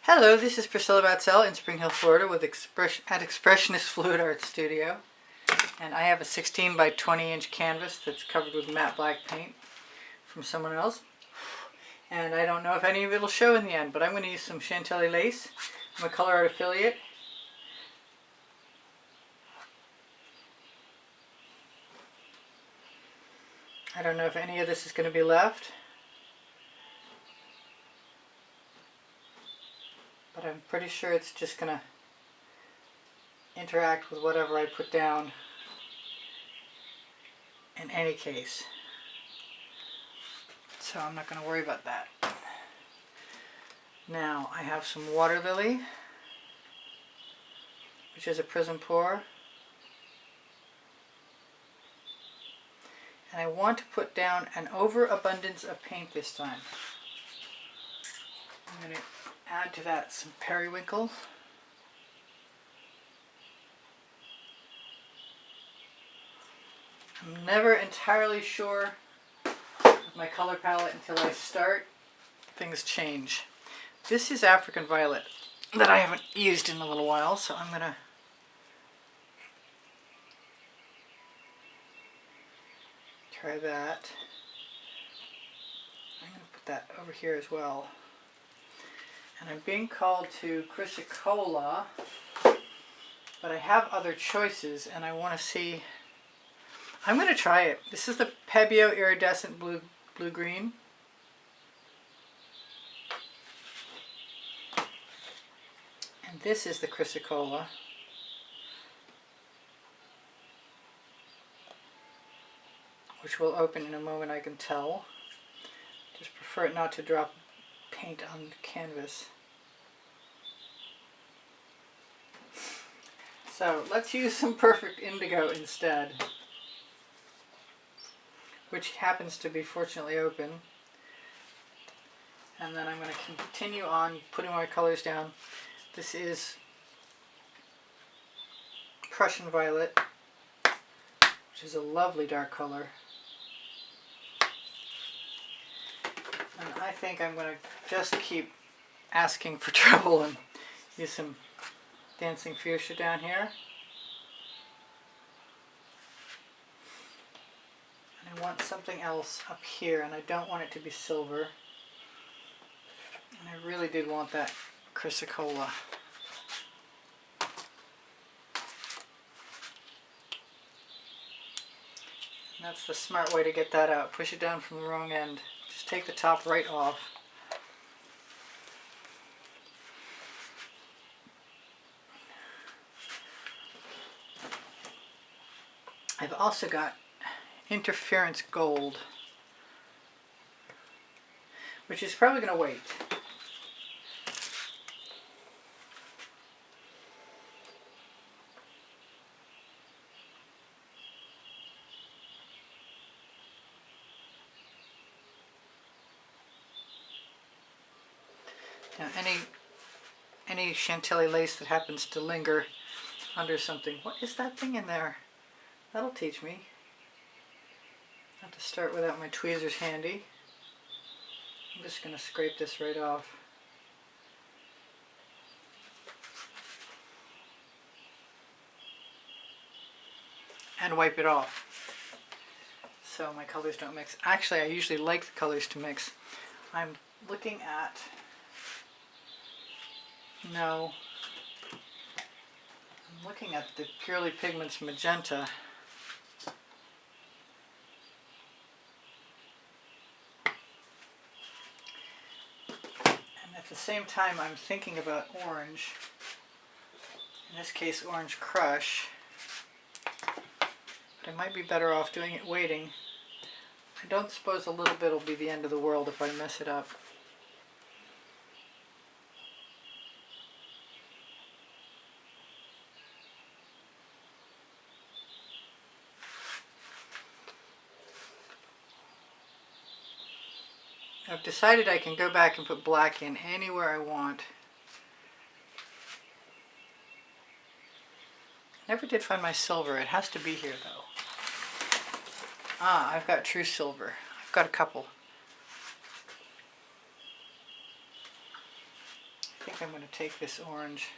Hello, this is Priscilla Batzell in Spring Hill, Florida at Expressionist Fluid Art Studio. And I have a 16 by 20 inch canvas that's covered with matte black paint from someone else. And I don't know if any of it will show in the end, but I'm going to use some Chantilly lace. I'm a Colourarte affiliate. I don't know if any of this is going to be left, but I'm pretty sure it's just going to interact with whatever I put down in any case. So I'm not going to worry about that. Now I have some Waterlily, which is a Prizm pour. And I want to put down an overabundance of paint this time. I'm going to add to that some Periwinkle. I'm never entirely sure with my color palette until I start. Things change. This is African Violet that I haven't used in a little while, so I'm going to try that. I'm going to put that over here as well. And I'm being called to Chrysacola, but I have other choices and I want to see. I'm going to try it. This is the Pebeo Iridescent Blue-Green. And this is the Chrysacola. Which will open in a moment, I can tell. Just prefer it not to drop paint on the canvas. So let's use some Perfect Indigo instead, which happens to be fortunately open. And then I'm going to continue on putting my colors down. This is Prussian Violet, which is a lovely dark color. And I think I'm going to just keep asking for trouble and use some Dancing Fuchsia down here. And I want something else up here, and I don't want it to be silver. And I really did want that Chrysacola. And that's the smart way to get that out. Push it down from the wrong end. Just take the top right off. I've also got Interference Gold, which is probably going to wait. Now, any Chantilly lace that happens to linger under something. What is that thing in there? That'll teach me. I have to start without my tweezers handy. I'm just going to scrape this right off. And wipe it off so my colors don't mix. Actually, I usually like the colors to mix. I'm looking at, no, I'm looking at the Purely Pigments Magenta. And at the same time, I'm thinking about orange. In this case, Orange Crush. But I might be better off doing it waiting. I don't suppose a little bit will be the end of the world if I mess it up. I've decided I can go back and put black in anywhere I want. Never did find my silver. It has to be here though. Ah, I've got true silver. I've got a couple. I think think I'm going to take this orange.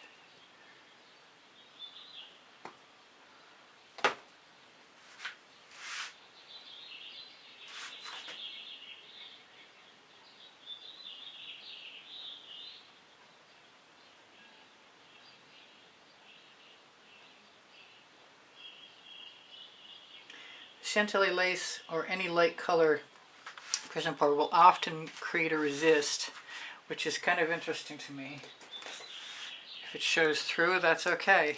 Chantilly lace or any light color Prizm powder will often create a resist, which is kind of interesting to me. If it shows through, that's okay.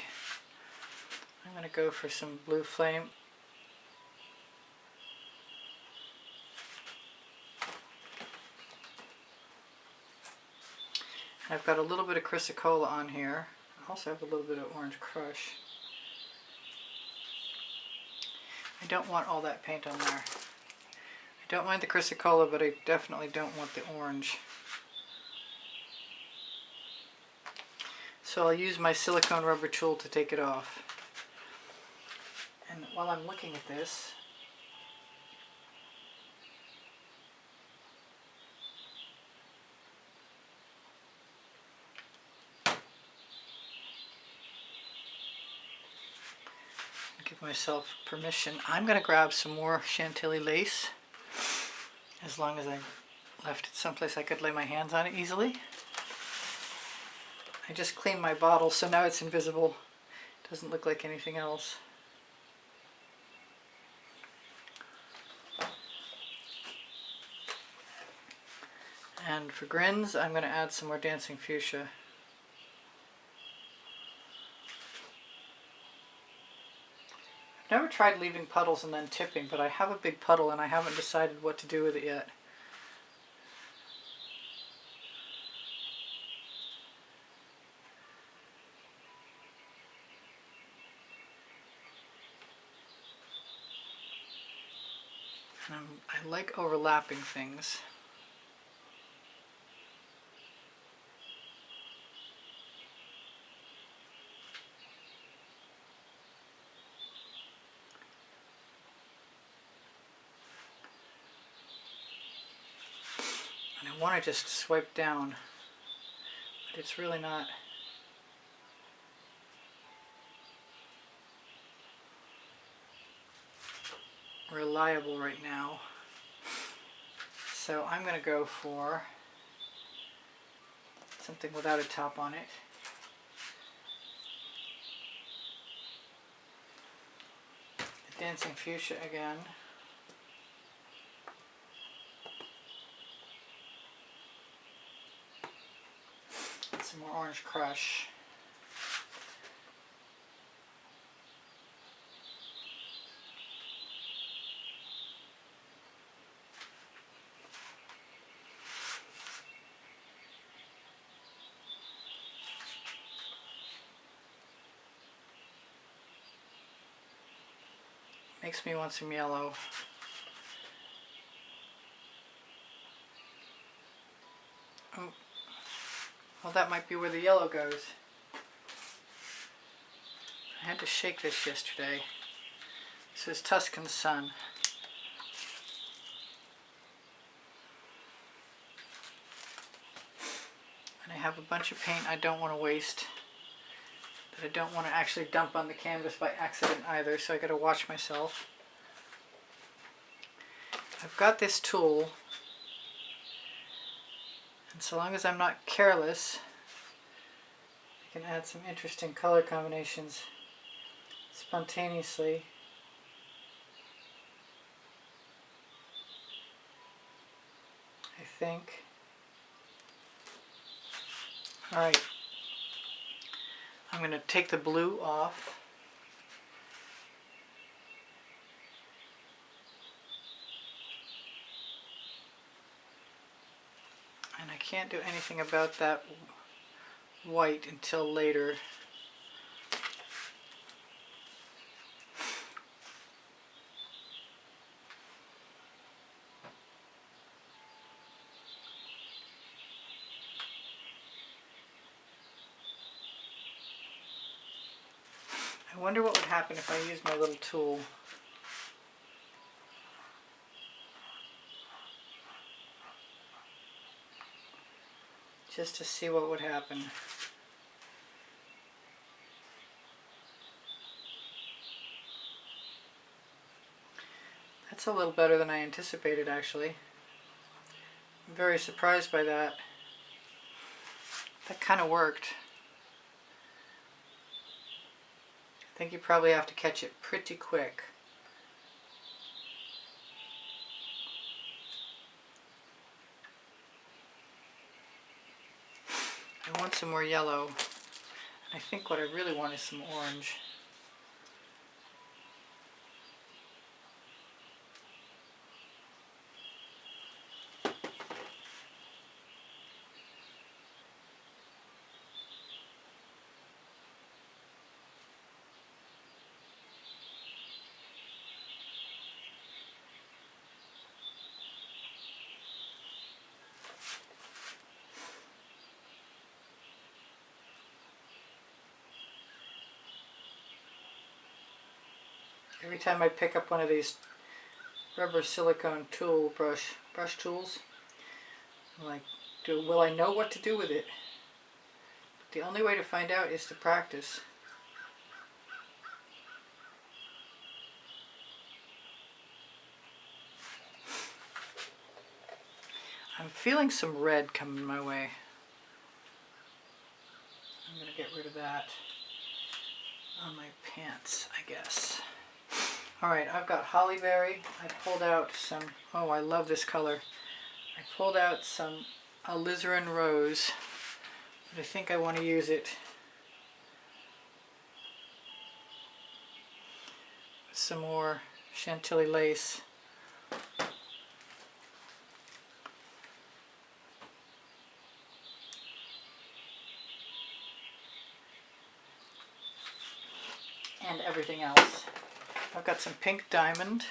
I'm going to go for some blue flame. I've got a little bit of Chrysacola on here. I also have a little bit of orange crush. I don't want all that paint on there. I don't mind the Chrysacola, but I definitely don't want the orange. So I'll use my silicone rubber tool to take it off. And while I'm looking at this, give myself permission. I'm going to grab some more Chantilly lace, as long as I left it someplace I could lay my hands on it easily. I just cleaned my bottle, so now it's invisible. It doesn't look like anything else. And for grins, I'm going to add some more Dancing Fuchsia. I've never tried leaving puddles and then tipping, but I have a big puddle and I haven't decided what to do with it yet. And I like overlapping things. And I want to just swipe down, but it's really not. Reliable right now. So I'm going to go for something without a top on it. The Dancing Fuchsia again. Some more orange crush. Makes me want some yellow. Oh. Well, that might be where the yellow goes. I had to shake this yesterday. This is Tuscan Sun. And I have a bunch of paint I don't want to waste, that I don't want to actually dump on the canvas by accident either, so I got to watch myself. I've got this tool, and so long as I'm not careless, I can add some interesting color combinations spontaneously. I think. Alright, I'm going to take the blue off. And I can't do anything about that white until later. I wonder what would happen if I used my little tool. just to see what would happen. That's a little better than I anticipated, actually. I'm very surprised by that. That kind of worked. I think you probably have to catch it pretty quick. I want some more yellow. I think what I really want is some orange. Every time I pick up one of these rubber silicone tool brush tools, I'm like, will I know what to do with it? The only way to find out is to practice. I'm feeling some red coming my way. I'm going to get rid of that on my pants, I guess. Alright, I've got Holly Berry. I pulled out some, oh, I love this color. I pulled out some Alizarine Rose, but I think I want to use it with some more Chantilly lace. And everything else. I've got some pink diamond.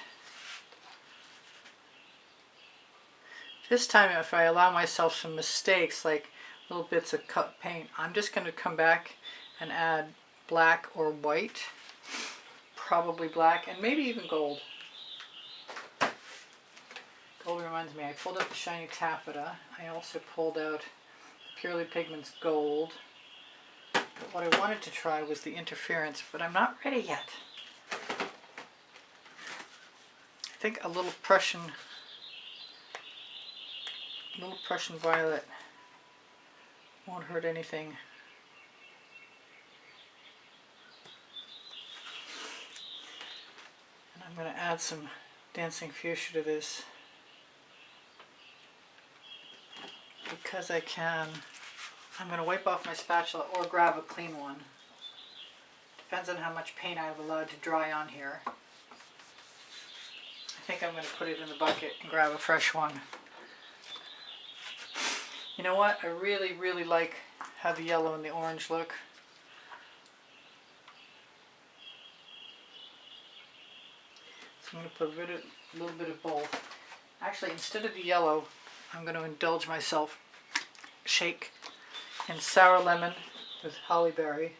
This time, if I allow myself some mistakes, like little bits of cut paint, I'm just going to come back and add black or white. Probably black, and maybe even gold. Gold reminds me, I pulled out the shiny taffeta. I also pulled out the Purely Pigments Gold. But what I wanted to try was the interference, but I'm not ready yet. I think a little Prussian violet won't hurt anything. And I'm going to add some dancing fuchsia to this because I can. I'm going to wipe off my spatula or grab a clean one. Depends on how much paint I've allowed to dry on here. I think I'm going to put it in the bucket and grab a fresh one. You know what? I really, really like how the yellow and the orange look. So I'm going to put a little bit of both. Actually, instead of the yellow, I'm going to indulge myself, shake in sour lemon with holly berry.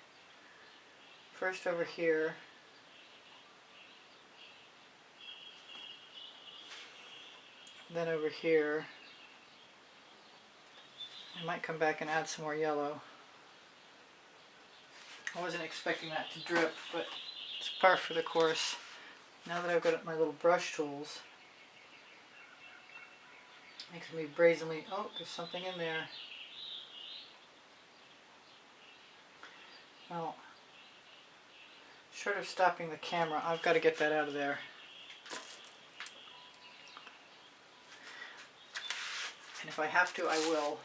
First over here. Then over here. I might come back and add some more yellow. I wasn't expecting that to drip, but it's par for the course. Now that I've got my little brush tools, makes me brazenly, oh, there's something in there. Well, short of stopping the camera, I've got to get that out of there. And if I have to, I will.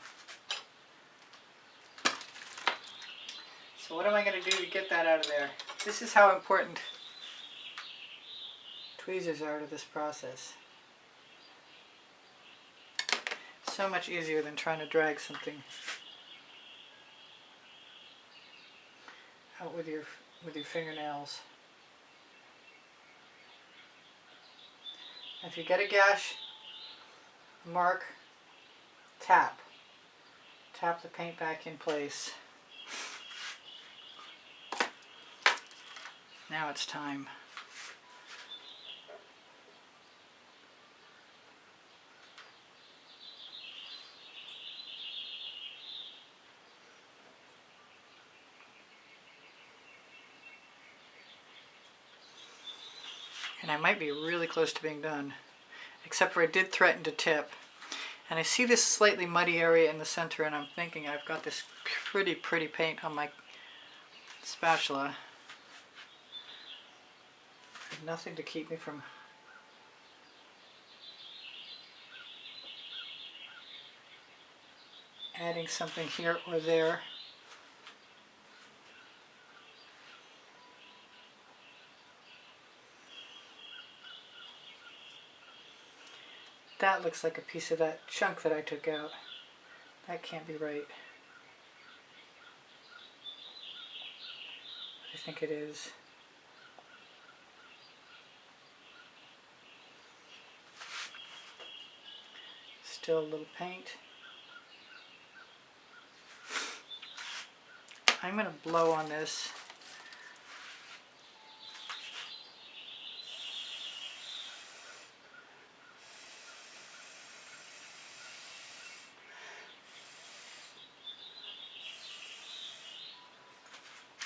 So what am I going to do to get that out of there? This is how important tweezers are to this process. So much easier than trying to drag something out with your fingernails. If you get a gash, mark, tap the paint back in place. Now it's time. And I might be really close to being done, except for I did threaten to tip. And I see this slightly muddy area in the center, and I'm thinking I've got this pretty paint on my spatula. Nothing to keep me from adding something here or there. That looks like a piece of that chunk that I took out. That can't be right. I think it is. Still a little paint. I'm going to blow on this.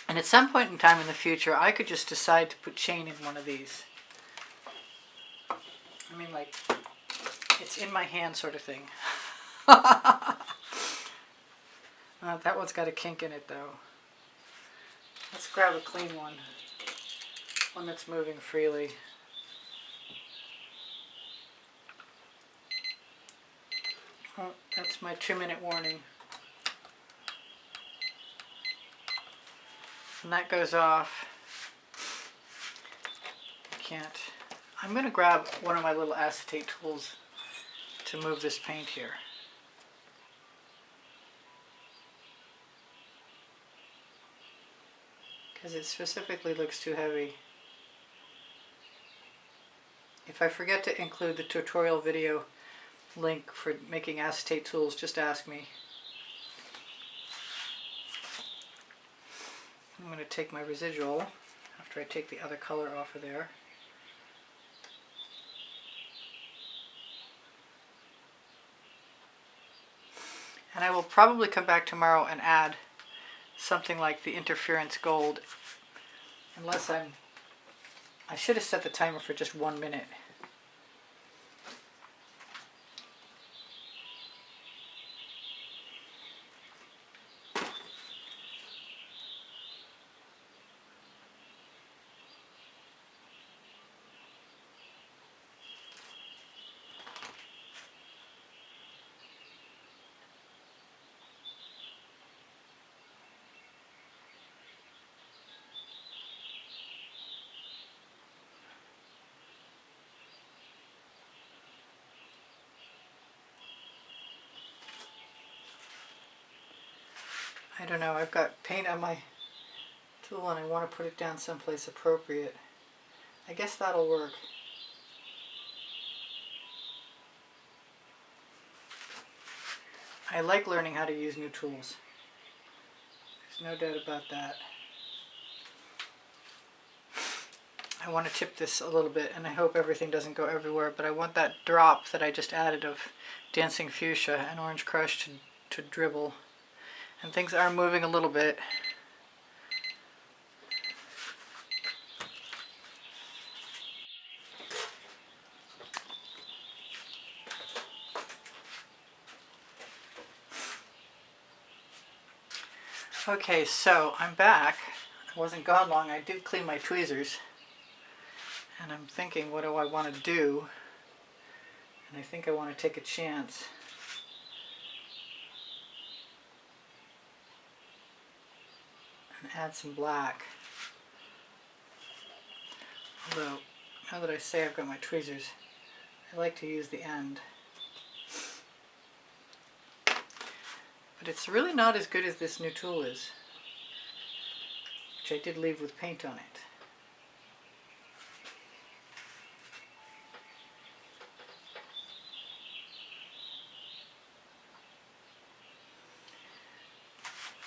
And at some point in time in the future, I could just decide to put chain in one of these. I mean, like, it's in my hand sort of thing. That one's got a kink in it, though. Let's grab a clean one. One that's moving freely. Oh, that's my 2-minute warning. And that goes off. Can't. I'm going to grab one of my little acetate tools to move this paint here. Because it specifically looks too heavy. If I forget to include the tutorial video link for making acetate tools, just ask me. I'm going to take my residual after I take the other color off of there. And I will probably come back tomorrow and add something like the interference gold, unless I should have set the timer for just 1 minute. I don't know, I've got paint on my tool and I want to put it down someplace appropriate. I guess that'll work. I like learning how to use new tools. There's no doubt about that. I want to tip this a little bit, and I hope everything doesn't go everywhere, but I want that drop that I just added of Dancing Fuchsia and Orange Crush to dribble. And things are moving a little bit. Okay, so I'm back. I wasn't gone long. I did clean my tweezers. And I'm thinking, what do I want to do? And I think I want to take a chance. And add some black. Although, now that I say I've got my tweezers, I like to use the end. But it's really not as good as this new tool is, which I did leave with paint on it.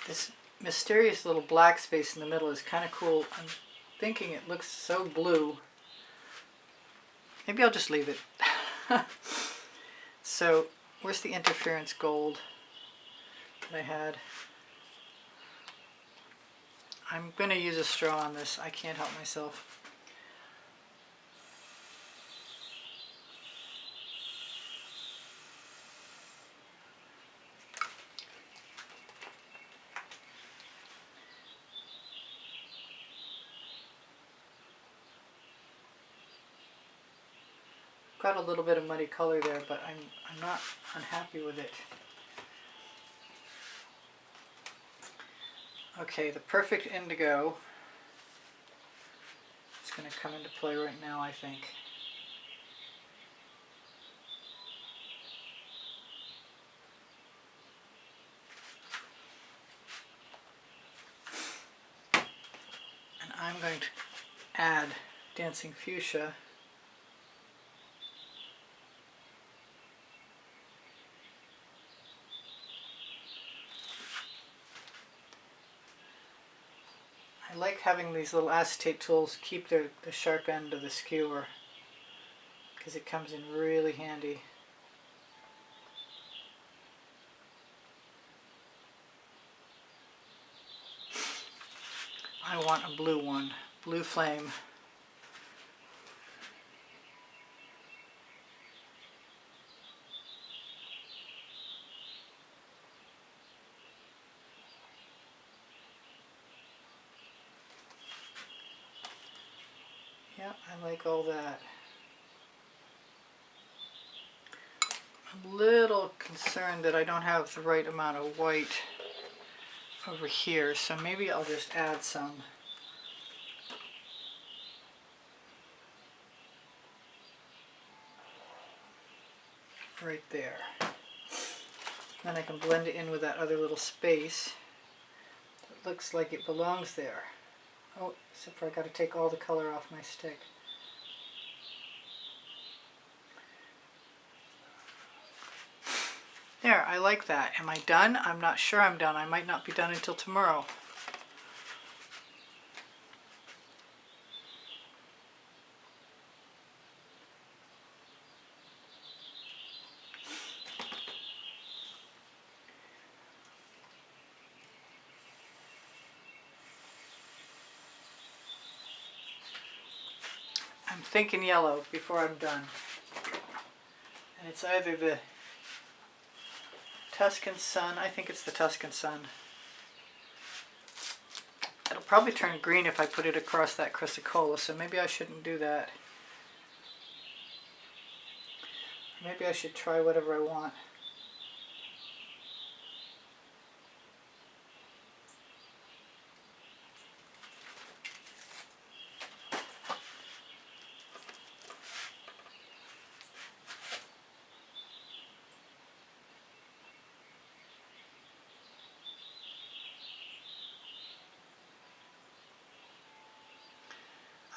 This mysterious little black space in the middle is kind of cool. I'm thinking it looks so blue. Maybe I'll just leave it. So, where's the interference gold that I had? I'm going to use a straw on this. I can't help myself. got a little bit of muddy color there, but I'm not unhappy with it. Okay, the perfect indigo is going to come into play right now, I think. And I'm going to add Dancing Fuchsia . I like having these little acetate tools keep the sharp end of the skewer because it comes in really handy. I want a blue one, blue flame. Yeah, I like all that. I'm a little concerned that I don't have the right amount of white over here, so maybe I'll just add some. Right there. Then I can blend it in with that other little space. It looks like it belongs there. Oh, except for I got to take all the color off my stick. There, I like that. Am I done? I'm not sure I'm done. I might not be done until tomorrow. I'm thinking yellow before I'm done. And it's either the Tuscan Sun, I think it's the Tuscan Sun. It'll probably turn green if I put it across that Chrysacola, so maybe I shouldn't do that. Maybe I should try whatever I want.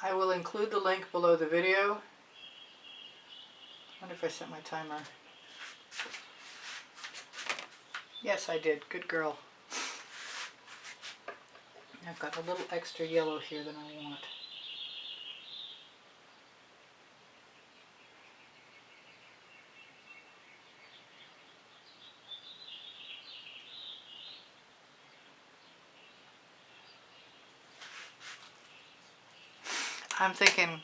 I will include the link below the video. I wonder if I set my timer. Yes, I did. Good girl. I've got a little extra yellow here than I want. I'm thinking,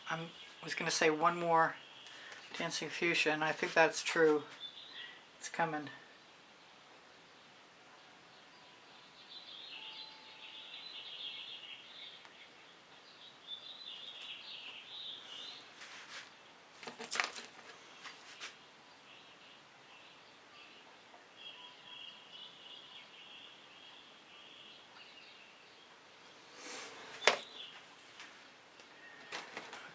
I was going to say one more Dancing Fuchsia, and I think that's true. It's coming.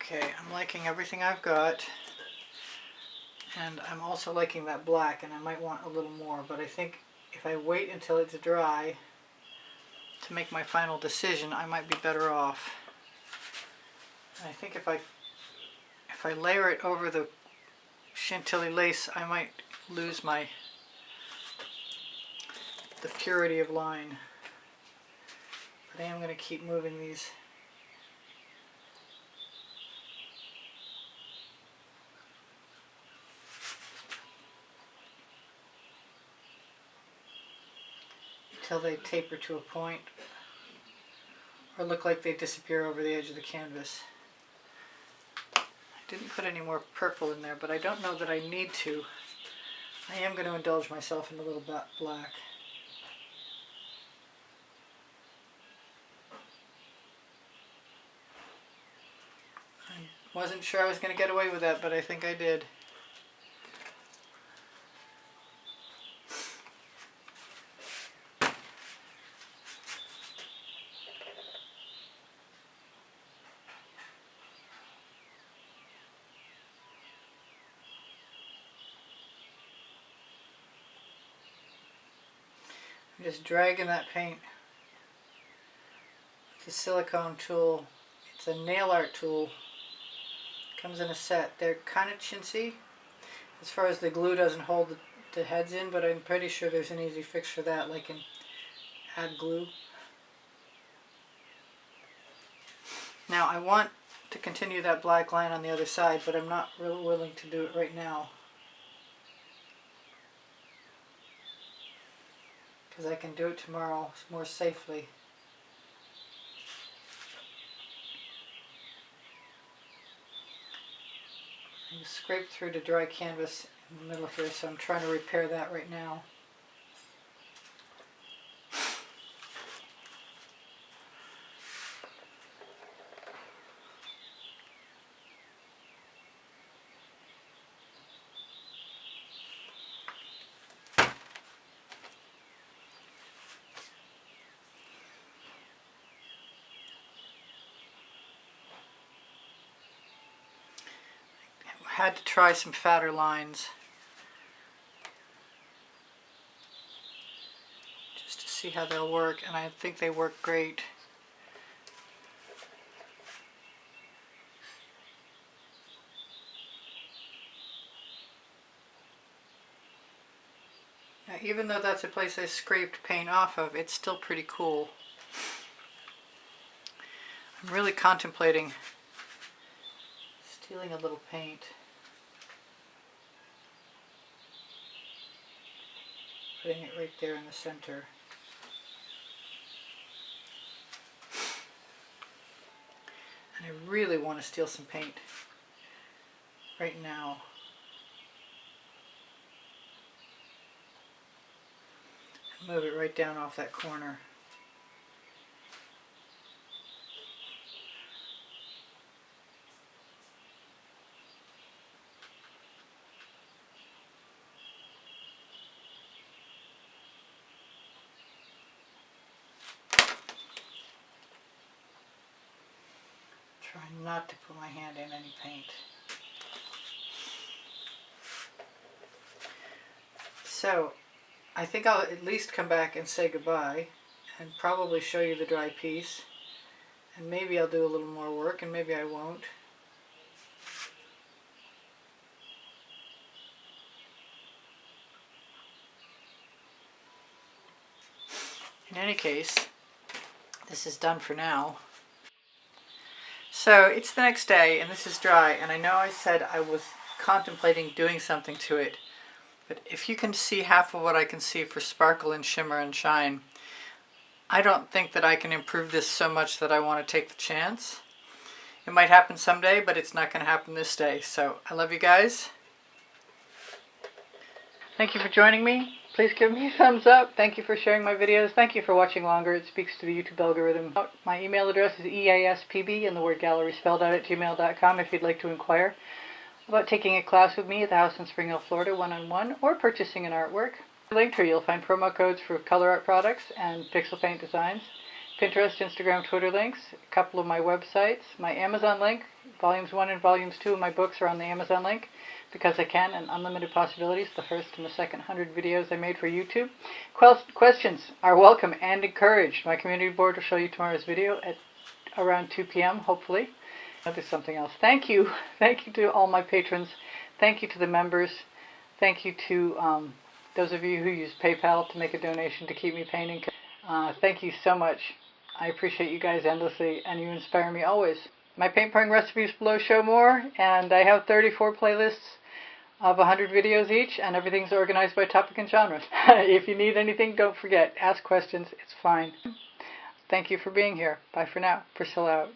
Okay, I'm liking everything I've got, and I'm also liking that black, and I might want a little more, but I think if I wait until it's dry to make my final decision, I might be better off. And I think if I layer it over the Chantilly lace, I might lose the purity of line. But I am going to keep moving these. Until they taper to a point or look like they disappear over the edge of the canvas. I didn't put any more purple in there, but I don't know that I need to. I am going to indulge myself in a little black. Wasn't sure I was going to get away with that, but I think I did. I'm just dragging that paint. It's a silicone tool. It's a nail art tool. Comes in a set. They're kind of chintzy as far as the glue doesn't hold the heads in, but I'm pretty sure there's an easy fix for that, like in add glue. Now I want to continue that black line on the other side, but I'm not really willing to do it right now, because I can do it tomorrow more safely. I scraped through the dry canvas in the middle here, so I'm trying to repair that right now. Had to try some fatter lines just to see how they'll work, and I think they work great. Now, even though that's a place I scraped paint off of, it's still pretty cool. I'm really contemplating stealing a little paint. Putting it right there in the center. And I really want to steal some paint right now. And move it right down off that corner. Try not to put my hand in any paint. So, I think I'll at least come back and say goodbye and probably show you the dry piece. And maybe I'll do a little more work, and maybe I won't. In any case, this is done for now. So it's the next day and this is dry, and I know I said I was contemplating doing something to it, but if you can see half of what I can see for sparkle and shimmer and shine, I don't think that I can improve this so much that I want to take the chance. It might happen someday, but it's not going to happen this day. So I love you guys. Thank you for joining me. Please give me a thumbs up. Thank you for sharing my videos. Thank you for watching longer. It speaks to the YouTube algorithm. My email address is easpb and the word gallery spelled out at gmail.com if you'd like to inquire about taking a class with me at the house in Spring Hill, Florida, one-on-one, or purchasing an artwork. Linked here, you'll find promo codes for Colourarte products and pixel paint designs, Pinterest, Instagram, Twitter links, a couple of my websites, my Amazon link. Volumes 1 and Volumes 2 of my books are on the Amazon link, Because I Can and Unlimited Possibilities, the first and the second 100 videos I made for YouTube. Questions are welcome and encouraged. My community board will show you tomorrow's video at around 2 p.m. hopefully. I'll do something else. Thank you. Thank you to all my patrons. Thank you to the members. Thank you to those of you who use PayPal to make a donation to keep me painting. Thank you so much. I appreciate you guys endlessly, and you inspire me always. My paint pouring recipes below show more, and I have 34 playlists of 100 videos each, and everything's organized by topic and genre. If you need anything, don't forget, ask questions. It's fine. Thank you for being here. Bye for now. Priscilla out.